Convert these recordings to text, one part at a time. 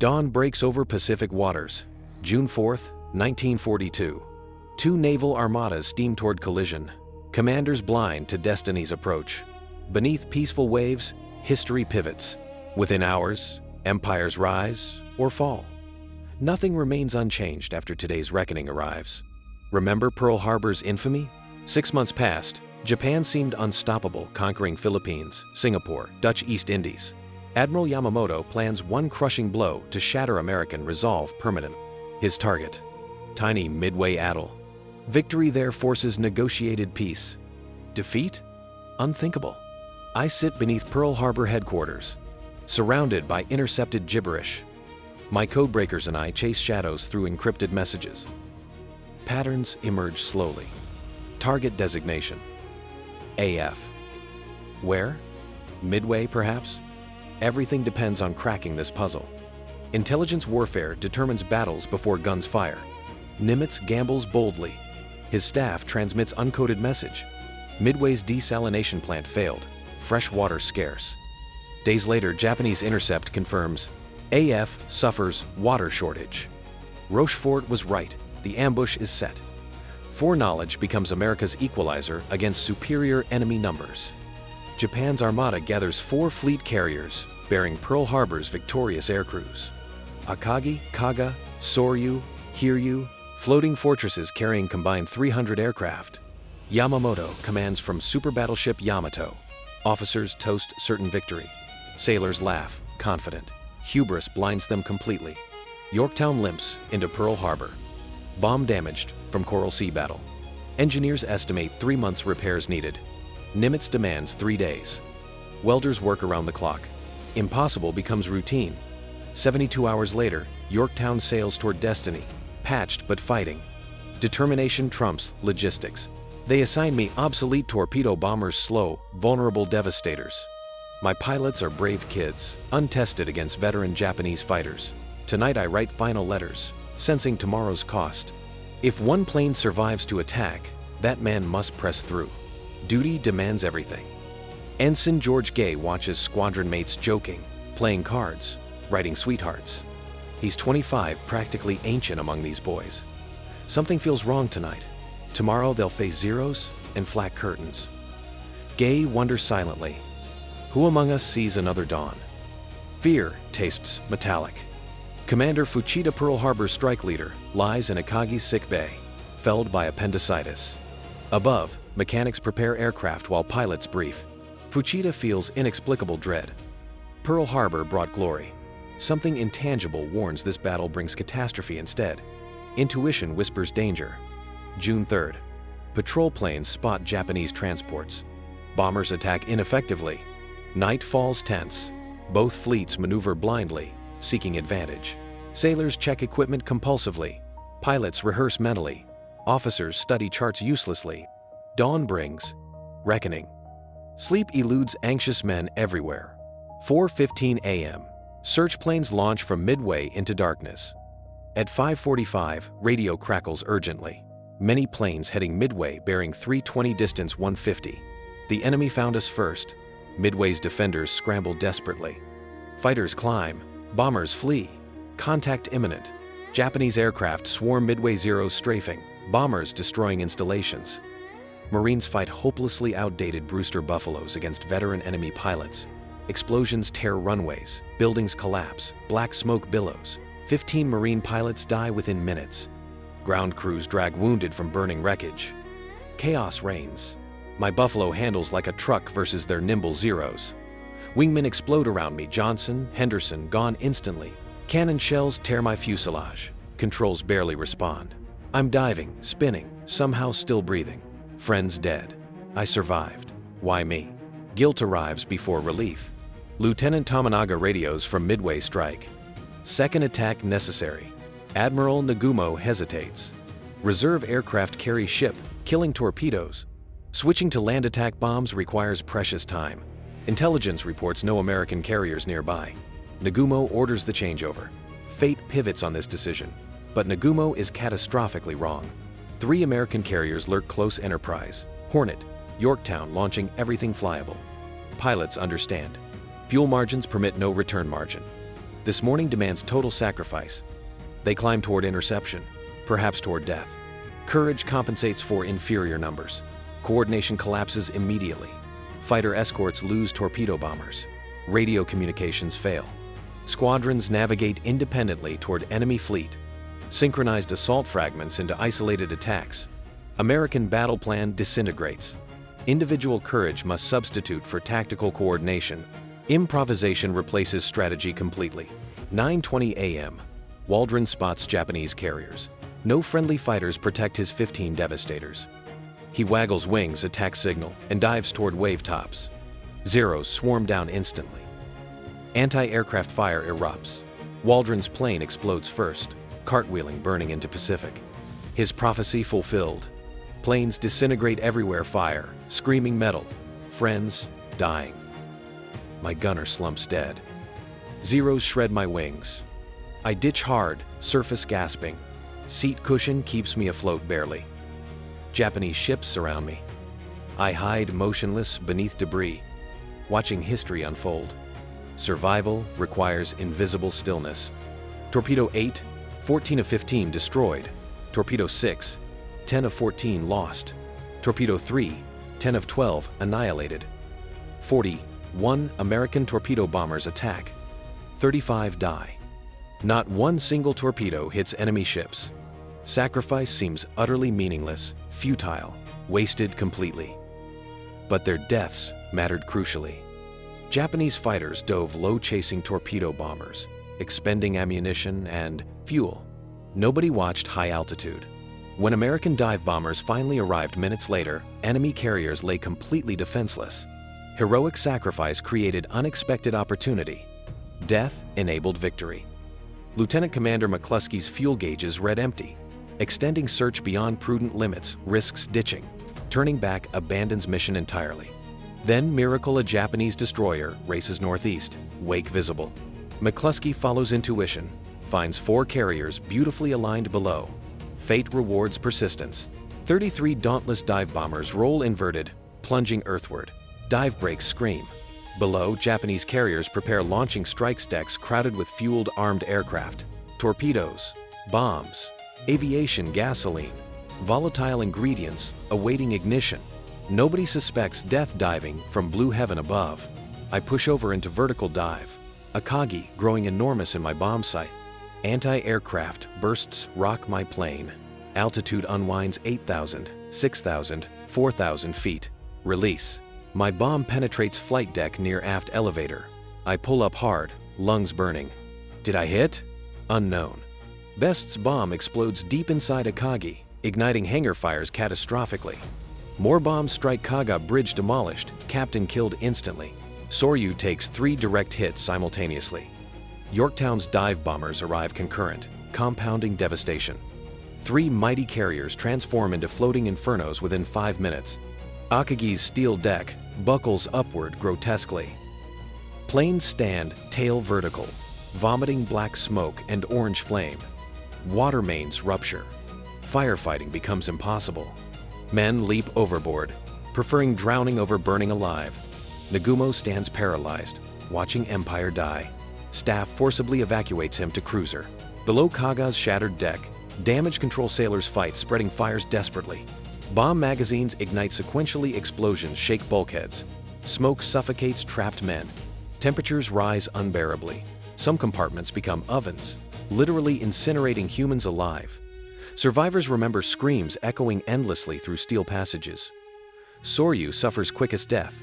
Dawn breaks over Pacific waters. June 4, 1942. Two naval armadas steam toward collision. Commanders blind to destiny's approach. Beneath peaceful waves, history pivots. Within hours, empires rise or fall. Nothing remains unchanged after today's reckoning arrives. Remember Pearl Harbor's infamy? 6 months passed. Japan seemed unstoppable, conquering Philippines, Singapore, Dutch East Indies. Admiral Yamamoto plans one crushing blow to shatter American resolve permanently. His target, tiny Midway atoll. Victory there forces negotiated peace. Defeat? Unthinkable. I sit beneath Pearl Harbor headquarters, surrounded by intercepted gibberish. My codebreakers and I chase shadows through encrypted messages. Patterns emerge slowly. Target designation: AF. Where? Midway, perhaps? Everything depends on cracking this puzzle. Intelligence warfare determines battles before guns fire. Nimitz gambles boldly. His staff transmits uncoded message. Midway's desalination plant failed. Fresh water scarce. Days later, Japanese intercept confirms AF suffers water shortage. Rochefort was right. The ambush is set. Foreknowledge becomes America's equalizer against superior enemy numbers. Japan's armada gathers 4 fleet carriers bearing Pearl Harbor's victorious aircrews. Akagi, Kaga, Soryu, Hiryu, floating fortresses carrying combined 300 aircraft. Yamamoto commands from super battleship Yamato. Officers toast certain victory. Sailors laugh, confident. Hubris blinds them completely. Yorktown limps into Pearl Harbor. Bomb damaged from Coral Sea battle. Engineers estimate 3 months repairs needed. Nimitz demands 3 days. Welders work around the clock. Impossible becomes routine. 72 hours later, Yorktown sails toward destiny, patched but fighting. Determination trumps logistics. They assign me obsolete torpedo bombers, slow, vulnerable devastators. My pilots are brave kids, untested against veteran Japanese fighters. Tonight I write final letters, sensing tomorrow's cost. If one plane survives to attack, that man must press through. Duty demands everything. Ensign George Gay watches squadron mates joking, playing cards, writing sweethearts. He's 25, practically ancient among these boys. Something feels wrong tonight. Tomorrow they'll face zeros and flat curtains. Gay wonders silently. Who among us sees another dawn? Fear tastes metallic. Commander Fuchida, Pearl Harbor's strike leader, lies in Akagi's sick bay, felled by appendicitis. Above, mechanics prepare aircraft while pilots brief. Fuchida feels inexplicable dread. Pearl Harbor brought glory. Something intangible warns this battle brings catastrophe instead. Intuition whispers danger. June 3rd. Patrol planes spot Japanese transports. Bombers attack ineffectively. Night falls tense. Both fleets maneuver blindly, seeking advantage. Sailors check equipment compulsively. Pilots rehearse mentally. Officers study charts uselessly. Dawn brings reckoning. Sleep eludes anxious men everywhere. 4:15 a.m. Search planes launch from Midway into darkness. At 5:45, radio crackles urgently. Many planes heading Midway bearing 320 distance 150. The enemy found us first. Midway's defenders scramble desperately. Fighters climb. Bombers flee. Contact imminent. Japanese aircraft swarm Midway Zero's strafing. Bombers destroying installations. Marines fight hopelessly outdated Brewster Buffaloes against veteran enemy pilots. Explosions tear runways. Buildings collapse. Black smoke billows. 15 Marine pilots die within minutes. Ground crews drag wounded from burning wreckage. Chaos reigns. My Buffalo handles like a truck versus their nimble Zeros. Wingmen explode around me. Johnson, Henderson, gone instantly. Cannon shells tear my fuselage. Controls barely respond. I'm diving, spinning, somehow still breathing. Friends dead. I survived. Why me? Guilt arrives before relief. Lieutenant Tominaga radios from Midway strike. Second attack necessary. Admiral Nagumo hesitates. Reserve aircraft carry ship, killing torpedoes. Switching to land attack bombs requires precious time. Intelligence reports no American carriers nearby. Nagumo orders the changeover. Fate pivots on this decision, but Nagumo is catastrophically wrong. 3 American carriers lurk close. Enterprise, Hornet, Yorktown launching everything flyable. Pilots understand. Fuel margins permit no return margin. This morning demands total sacrifice. They climb toward interception, perhaps toward death. Courage compensates for inferior numbers. Coordination collapses immediately. Fighter escorts lose torpedo bombers. Radio communications fail. Squadrons navigate independently toward enemy fleet. Synchronized assault fragments into isolated attacks. American battle plan disintegrates. Individual courage must substitute for tactical coordination. Improvisation replaces strategy completely. 9:20 a.m. Waldron spots Japanese carriers. No friendly fighters protect his 15 devastators. He waggles wings, attack signal, and dives toward wave tops. Zeros swarm down instantly. Anti-aircraft fire erupts. Waldron's plane explodes first, cartwheeling, burning into Pacific. His prophecy fulfilled. Planes disintegrate everywhere, fire, screaming metal. Friends dying. My gunner slumps dead. Zeros shred my wings. I ditch hard, surface gasping. Seat cushion keeps me afloat barely. Japanese ships surround me. I hide motionless beneath debris, watching history unfold. Survival requires invisible stillness. Torpedo 8, 14 of 15 destroyed. Torpedo 6, 10 of 14 lost. Torpedo 3, 10 of 12 annihilated. 41 American torpedo bombers attack. 35 die. Not one single torpedo hits enemy ships. Sacrifice seems utterly meaningless, futile, wasted completely. But their deaths mattered crucially. Japanese fighters dove low chasing torpedo bombers, expending ammunition and fuel. Nobody watched high altitude. When American dive bombers finally arrived minutes later, enemy carriers lay completely defenseless. Heroic sacrifice created unexpected opportunity. Death enabled victory. Lieutenant Commander McCluskey's fuel gauges read empty. Extending search beyond prudent limits risks ditching. Turning back abandons mission entirely. Then Miracle, a Japanese destroyer, races northeast, wake visible. McCluskey follows intuition, finds 4 carriers beautifully aligned below. Fate rewards persistence. 33 dauntless dive bombers roll inverted, plunging earthward. Dive brakes scream. Below, Japanese carriers prepare launching strike decks crowded with fueled armed aircraft. Torpedoes, bombs, aviation gasoline, volatile ingredients awaiting ignition. Nobody suspects death diving from blue heaven above. I push over into vertical dive. Akagi growing enormous in my bomb sight. Anti-aircraft bursts rock my plane. Altitude unwinds 8,000, 6,000, 4,000 feet. Release. My bomb penetrates flight deck near aft elevator. I pull up hard, lungs burning. Did I hit? Unknown. Best's bomb explodes deep inside Akagi, igniting hangar fires catastrophically. More bombs strike Kaga, bridge demolished, captain killed instantly. Soryu takes 3 direct hits simultaneously. Yorktown's dive bombers arrive concurrent, compounding devastation. 3 mighty carriers transform into floating infernos within 5 minutes. Akagi's steel deck buckles upward grotesquely. Planes stand tail vertical, vomiting black smoke and orange flame. Water mains rupture. Firefighting becomes impossible. Men leap overboard, preferring drowning over burning alive. Nagumo stands paralyzed, watching Empire die. Staff forcibly evacuates him to cruiser. Below Kaga's shattered deck, damage control sailors fight, spreading fires desperately. Bomb magazines ignite sequentially, explosions shake bulkheads. Smoke suffocates trapped men. Temperatures rise unbearably. Some compartments become ovens, literally incinerating humans alive. Survivors remember screams echoing endlessly through steel passages. Soryu suffers quickest death.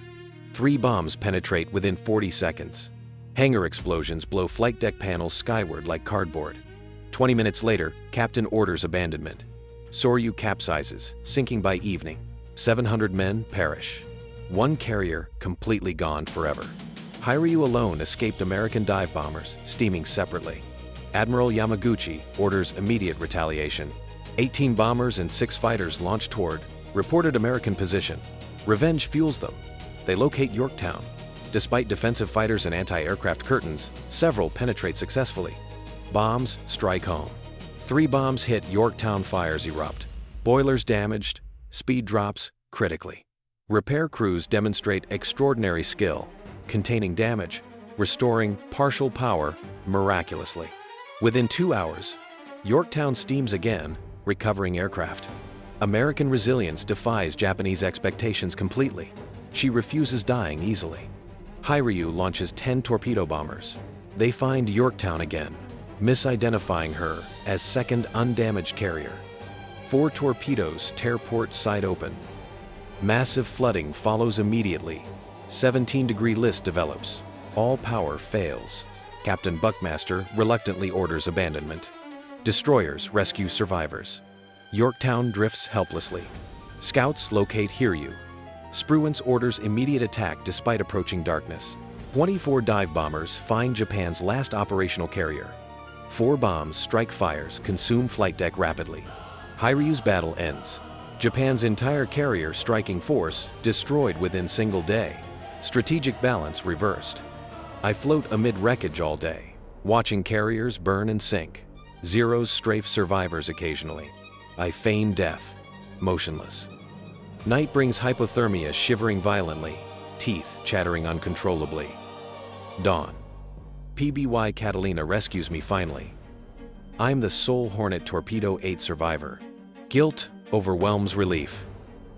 3 bombs penetrate within 40 seconds. Hangar explosions blow flight deck panels skyward like cardboard. 20 minutes later, captain orders abandonment. Soryu capsizes, sinking by evening. 700 men perish. 1 carrier completely gone forever. Hiryu alone escaped American dive bombers, steaming separately. Admiral Yamaguchi orders immediate retaliation. 18 bombers and 6 fighters launch toward reported American position. Revenge fuels them. They locate Yorktown. Despite defensive fighters and anti-aircraft curtains, several penetrate successfully. Bombs strike home. 3 bombs hit Yorktown, fires erupt. Boilers damaged, speed drops critically. Repair crews demonstrate extraordinary skill, containing damage. restoring partial power miraculously. Within 2 hours, Yorktown steams again, recovering aircraft. American resilience defies Japanese expectations completely. She refuses dying easily. Hiryu launches 10 torpedo bombers. They find Yorktown again, misidentifying her as second undamaged carrier. 4 torpedoes tear port side open. Massive flooding follows immediately. 17-degree list develops. All power fails. Captain Buckmaster reluctantly orders abandonment. Destroyers rescue survivors. Yorktown drifts helplessly. Scouts locate Hiryu. Spruance orders immediate attack despite approaching darkness. 24 dive bombers find Japan's last operational carrier. 4 bombs strike fires, consume flight deck rapidly. Hiryu's battle ends. Japan's entire carrier striking force destroyed within single day. Strategic balance reversed. I float amid wreckage all day, watching carriers burn and sink. Zeros strafe survivors occasionally. I feign death, motionless. Night brings hypothermia, shivering violently, teeth chattering uncontrollably. Dawn. PBY Catalina rescues me finally. I'm the sole Hornet Torpedo 8 survivor. Guilt overwhelms relief.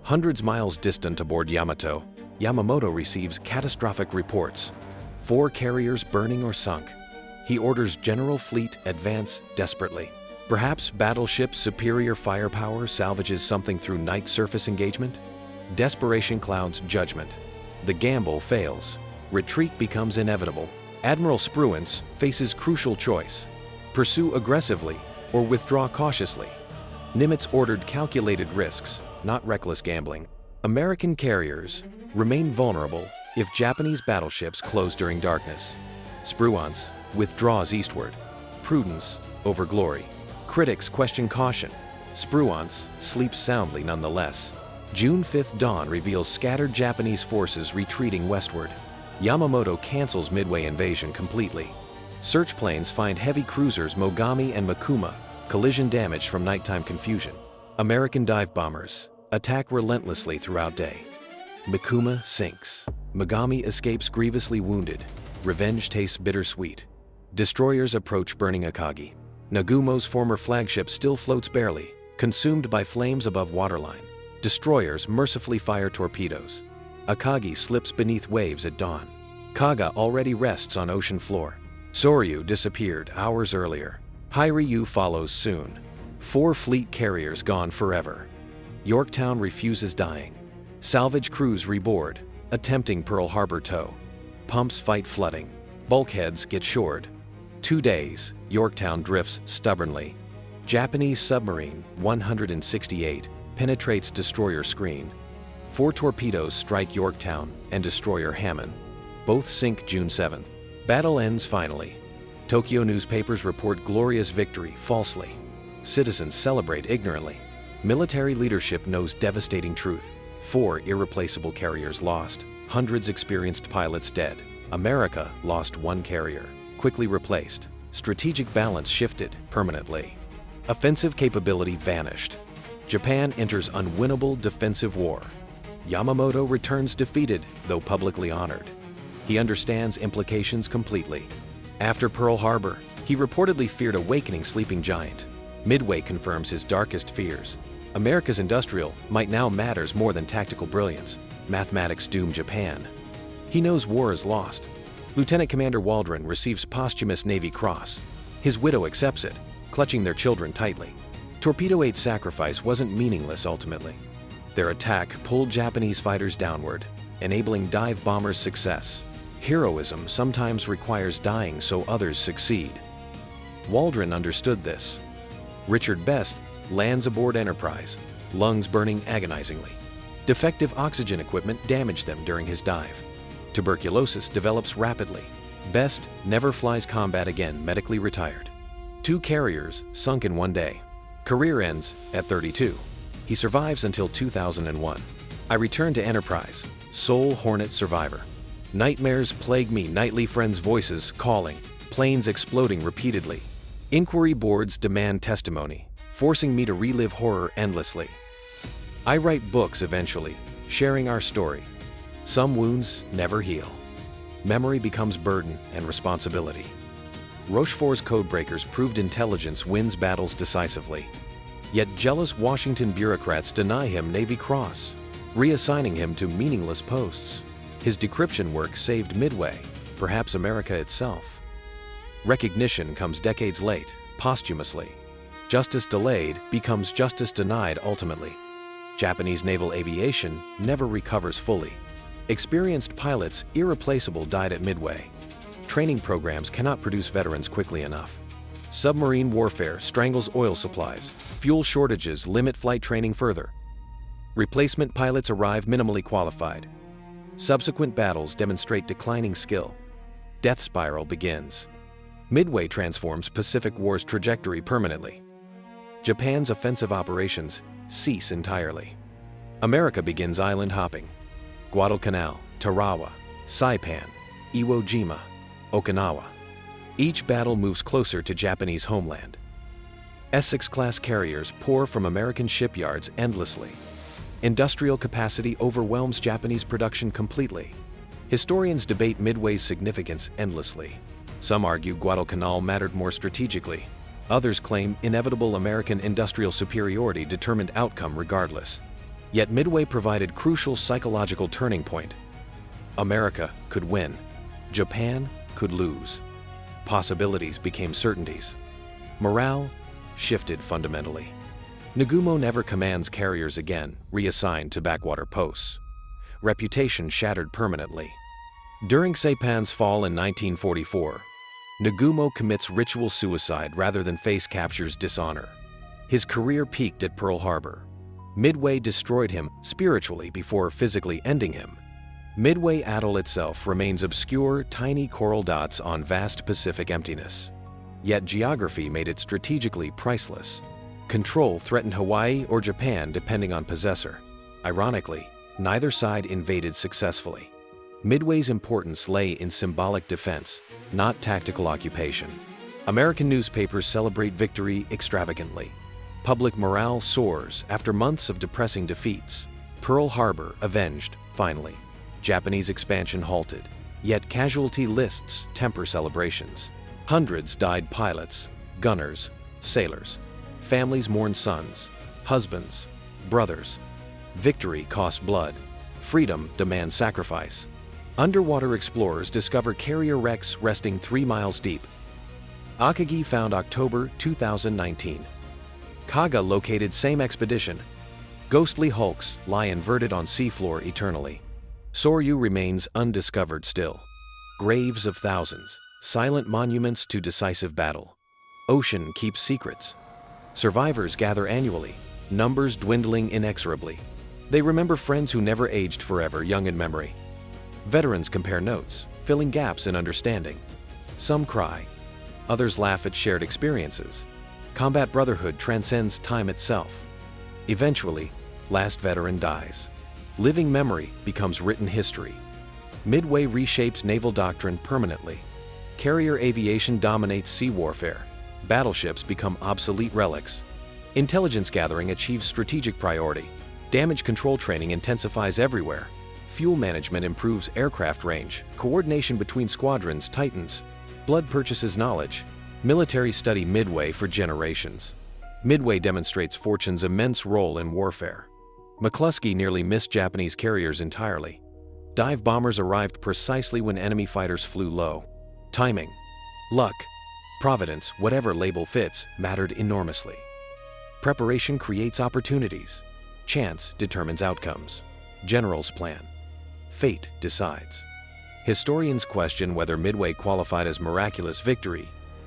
Hundreds miles distant aboard Yamato, Yamamoto receives catastrophic reports. 4 carriers burning or sunk. He orders General Fleet advance desperately. Perhaps battleship's superior firepower salvages something through night surface engagement? Desperation clouds judgment. The gamble fails. Retreat becomes inevitable. Admiral Spruance faces crucial choice. Pursue aggressively or withdraw cautiously. Nimitz ordered calculated risks, not reckless gambling. American carriers remain vulnerable if Japanese battleships close during darkness. Spruance withdraws eastward. Prudence over glory. Critics question caution. Spruance sleeps soundly nonetheless. June 5th dawn reveals scattered Japanese forces retreating westward. Yamamoto cancels Midway invasion completely. Search planes find heavy cruisers Mogami and Makuma, collision damage from nighttime confusion. American dive bombers attack relentlessly throughout day. Makuma sinks. Mogami escapes grievously wounded. Revenge tastes bittersweet. Destroyers approach burning Akagi. Nagumo's former flagship still floats barely, consumed by flames above waterline. Destroyers mercifully fire torpedoes. Akagi slips beneath waves at dawn. Kaga already rests on ocean floor. Soryu disappeared hours earlier. Hiryu follows soon. 4 fleet carriers gone forever. Yorktown refuses dying. Salvage crews reboard, attempting Pearl Harbor tow. Pumps fight flooding. Bulkheads get shored. 2 days, Yorktown drifts stubbornly. Japanese submarine 168 penetrates destroyer screen. 4 torpedoes strike Yorktown and destroyer Hammond. Both sink June 7th. Battle ends finally. Tokyo newspapers report glorious victory falsely. Citizens celebrate ignorantly. Military leadership knows devastating truth. 4 irreplaceable carriers lost. Hundreds experienced pilots dead. America lost 1 carrier, quickly replaced. Strategic balance shifted permanently. Offensive capability vanished. Japan enters unwinnable defensive war. Yamamoto returns defeated, though publicly honored. He understands implications completely. After Pearl Harbor, he reportedly feared awakening sleeping giant. Midway confirms his darkest fears. America's industrial might now matters more than tactical brilliance. Mathematics doom Japan. He knows war is lost. Lieutenant Commander Waldron receives posthumous Navy Cross. His widow accepts it, clutching their children tightly. Torpedo 8's sacrifice wasn't meaningless ultimately. Their attack pulled Japanese fighters downward, enabling dive bombers' success. Heroism sometimes requires dying so others succeed. Waldron understood this. Richard Best lands aboard Enterprise, lungs burning agonizingly. Defective oxygen equipment damaged them during his dive. Tuberculosis develops rapidly. Best never flies combat again, medically retired. 2 carriers sunk in 1 day. Career ends at 32. He survives until 2001. I return to Enterprise, sole Hornet survivor. Nightmares plague me, nightly friends' voices calling, planes exploding repeatedly. Inquiry boards demand testimony, forcing me to relive horror endlessly. I write books eventually, sharing our story. Some wounds never heal. memory becomes burden and responsibility. Rochefort's codebreakers proved intelligence wins battles decisively. Yet jealous Washington bureaucrats deny him Navy Cross, reassigning him to meaningless posts. His decryption work saved Midway, perhaps America itself. Recognition comes decades late, posthumously. Justice delayed becomes justice denied ultimately. Japanese naval aviation never recovers fully. Experienced pilots, irreplaceable, died at Midway. Training programs cannot produce veterans quickly enough. Submarine warfare strangles oil supplies. Fuel shortages limit flight training further. Replacement pilots arrive minimally qualified. Subsequent battles demonstrate declining skill. Death spiral begins. Midway transforms Pacific War's trajectory permanently. Japan's offensive operations cease entirely. America begins island hopping. Guadalcanal, Tarawa, Saipan, Iwo Jima, Okinawa. Each battle moves closer to Japanese homeland. Essex-class carriers pour from American shipyards endlessly. Industrial capacity overwhelms Japanese production completely. Historians debate Midway's significance endlessly. Some argue Guadalcanal mattered more strategically. Others claim inevitable American industrial superiority determined outcome regardless. Yet Midway provided crucial psychological turning point. America could win. Japan could lose. Possibilities became certainties. Morale shifted fundamentally. Nagumo never commands carriers again, reassigned to backwater posts. Reputation shattered permanently. During Saipan's fall in 1944, Nagumo commits ritual suicide rather than face capture's dishonor. His career peaked at Pearl Harbor. Midway destroyed him spiritually before physically ending him. Midway Atoll itself remains obscure, tiny coral dots on vast Pacific emptiness. Yet geography made it strategically priceless. Control threatened Hawaii or Japan depending on possessor. Ironically, neither side invaded successfully. Midway's importance lay in symbolic defense, not tactical occupation. American newspapers celebrate victory extravagantly. Public morale soars after months of depressing defeats. Pearl Harbor avenged, finally. Japanese expansion halted, yet casualty lists temper celebrations. Hundreds died: pilots, gunners, sailors. Families mourn sons, husbands, brothers. Victory costs blood. Freedom demands sacrifice. Underwater explorers discover carrier wrecks resting 3 miles deep. Akagi found October 2019. Kaga located same expedition. Ghostly hulks lie inverted on seafloor eternally. Soryu remains undiscovered still. Graves of thousands, silent monuments to decisive battle. Ocean keeps secrets. Survivors gather annually, numbers dwindling inexorably. They remember friends who never aged forever, young in memory. Veterans compare notes, filling gaps in understanding. Some cry, others laugh at shared experiences. Combat brotherhood transcends time itself. Eventually, last veteran dies. Living memory becomes written history. Midway reshapes naval doctrine permanently. Carrier aviation dominates sea warfare. Battleships become obsolete relics. Intelligence gathering achieves strategic priority. Damage control training intensifies everywhere. Fuel management improves aircraft range. Coordination between squadrons tightens. Blood purchases knowledge. Military study Midway for generations. Midway demonstrates Fortune's immense role in warfare. McCluskey nearly missed Japanese carriers entirely. Dive bombers arrived precisely when enemy fighters flew low. Timing, luck, providence, whatever label fits, mattered enormously. Preparation creates opportunities. Chance determines outcomes. Generals plan. Fate decides. Historians question whether Midway qualified as miraculous victory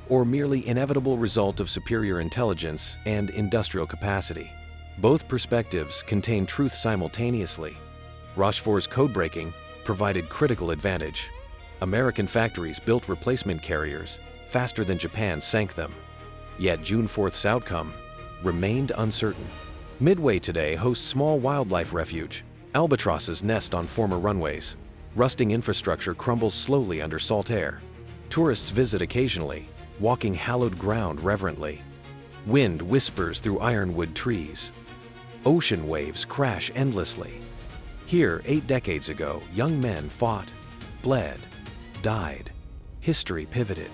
or merely inevitable result of superior intelligence and industrial capacity. Both perspectives contain truth simultaneously. Rochefort's codebreaking provided critical advantage. American factories built replacement carriers faster than Japan sank them. Yet June 4th's outcome remained uncertain. Midway today hosts small wildlife refuge. Albatrosses nest on former runways. Rusting infrastructure crumbles slowly under salt air. Tourists visit occasionally, walking hallowed ground reverently. Wind whispers through ironwood trees. Ocean waves crash endlessly. Here, 8 decades ago, young men fought, bled, died, history pivoted.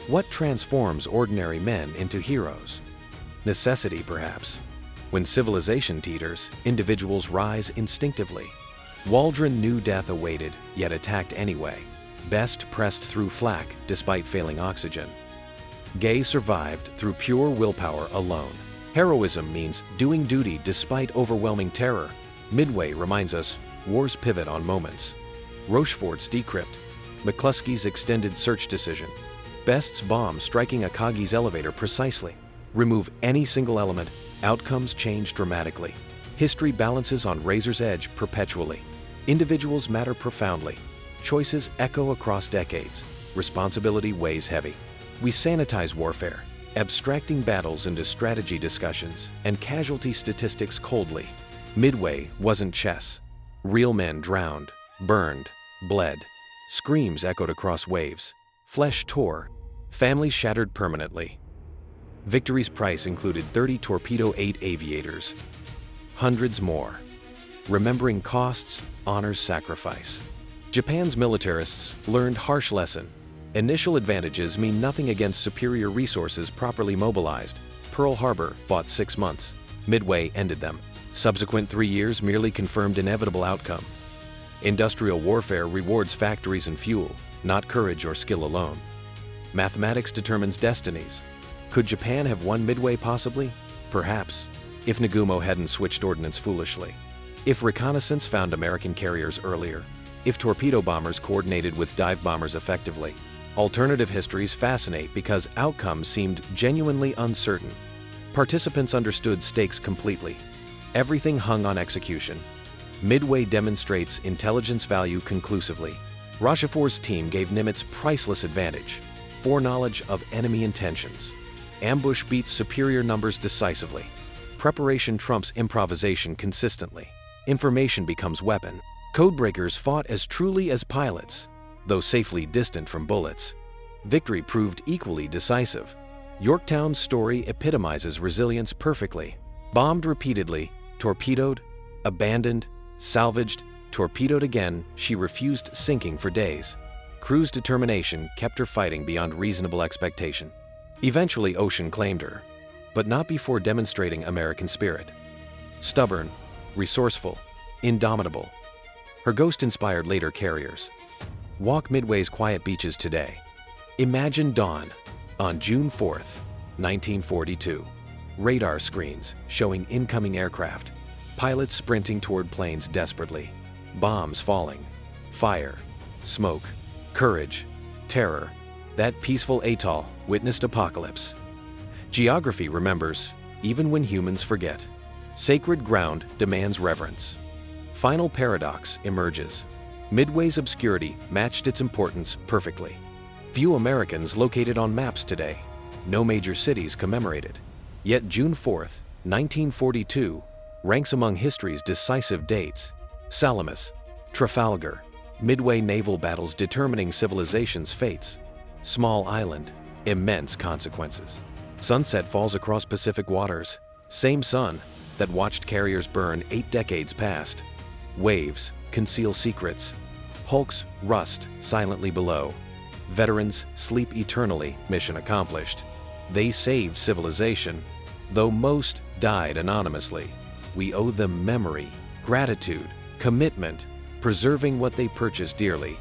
What transforms ordinary men into heroes? Necessity, perhaps. When civilization teeters, individuals rise instinctively. Waldron knew death awaited, yet attacked anyway. Best pressed through flak despite failing oxygen. Gay survived through pure willpower alone. Heroism means doing duty despite overwhelming terror. Midway reminds us wars pivot on moments. Rochefort's decrypt. McCluskey's extended search decision. Best's bomb striking Akagi's elevator precisely. Remove any single element, outcomes change dramatically. History balances on razor's edge perpetually. Individuals matter profoundly. Choices echo across decades. Responsibility weighs heavy. We sanitize warfare, abstracting battles into strategy discussions and casualty statistics coldly. Midway wasn't chess. Real men drowned, burned, bled. Screams echoed across waves. Flesh tore. Families shattered permanently. Victory's price included 30 Torpedo-8 aviators. Hundreds more. Remembering costs honors sacrifice. Japan's militarists learned harsh lesson. Initial advantages mean nothing against superior resources properly mobilized. Pearl Harbor bought 6 months. Midway ended them. Subsequent 3 years merely confirmed inevitable outcome. Industrial warfare rewards factories and fuel, not courage or skill alone. Mathematics determines destinies. Could Japan have won Midway possibly? Perhaps, if Nagumo hadn't switched ordnance foolishly. If reconnaissance found American carriers earlier. If torpedo bombers coordinated with dive bombers effectively. Alternative histories fascinate because outcomes seemed genuinely uncertain. Participants understood stakes completely. Everything hung on execution. Midway demonstrates intelligence value conclusively. Rochefort's team gave Nimitz priceless advantage. Foreknowledge of enemy intentions. Ambush beats superior numbers decisively. Preparation trumps improvisation consistently. Information becomes weapon. Codebreakers fought as truly as pilots, though safely distant from bullets. Victory proved equally decisive. Yorktown's story epitomizes resilience perfectly. Bombed repeatedly, torpedoed, abandoned, salvaged, torpedoed again, she refused sinking for days. Crew's determination kept her fighting beyond reasonable expectation. Eventually, ocean claimed her, but not before demonstrating American spirit. Stubborn, resourceful, indomitable. Her ghost inspired later carriers. Walk Midway's quiet beaches today. Imagine dawn on June 4th, 1942. Radar screens showing incoming aircraft. Pilots sprinting toward planes desperately. Bombs falling. Fire. Smoke. Courage. Terror. That peaceful atoll witnessed apocalypse. Geography remembers, even when humans forget. Sacred ground demands reverence. Final paradox emerges. Midway's obscurity matched its importance perfectly. Few Americans located on maps today. No major cities commemorated. Yet June 4th, 1942, ranks among history's decisive dates. Salamis, Trafalgar, Midway naval battles determining civilization's fates. Small island, immense consequences. Sunset falls across Pacific waters. Same sun that watched carriers burn 8 decades past. Waves conceal secrets. Hulks rust silently below. Veterans sleep eternally, mission accomplished. They saved civilization. Though most died anonymously, we owe them memory, gratitude, commitment, preserving what they purchased dearly.